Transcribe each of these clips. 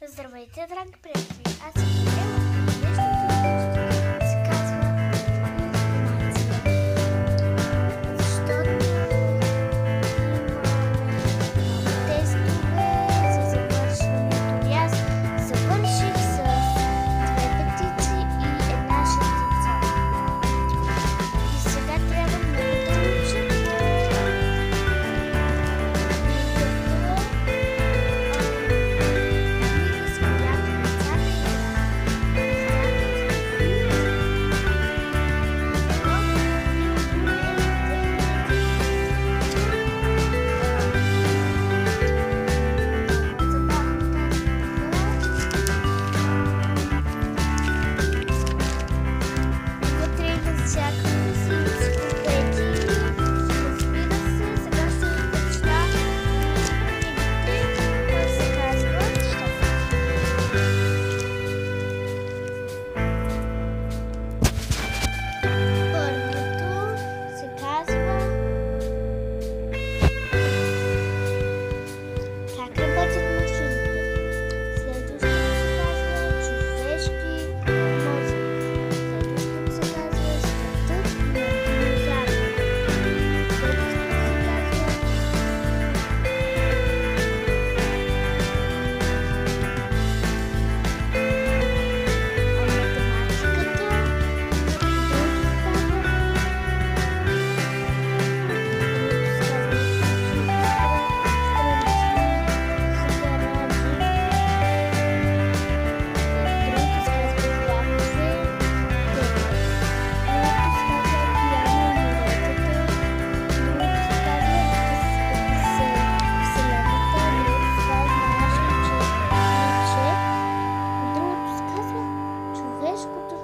Здравейте, драги приятели! Аз съм Мирела. Днешното видео се казва информация. Защото имаме тестове за завършването. И аз завърших с 2 петици и 1 шестица. И сега трябва много да уча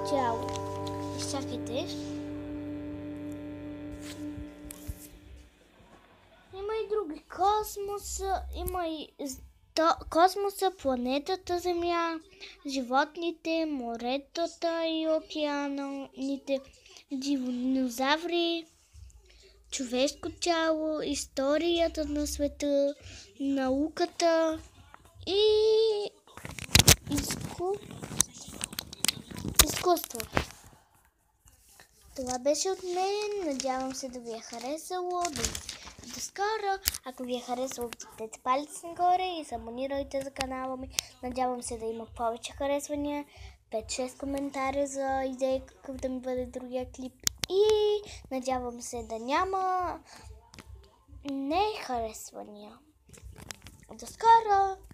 тяло. Изчакайте. Има и други. Космоса, има и космоса, планетата Земя, животните, моретата и океаните, динозаври, човешко тяло, историята на света, науката и изкуството. Това беше от мен. Надявам се да ви е харесало. До скоро! Ако ви е харесало, вдигнете палец нагоре и се абонирайте за канала ми. Надявам се да има повече харесвания. 5-6 коментаря за идеи какъв да ми бъде другия клип. И надявам се да няма не харесвания. До скоро!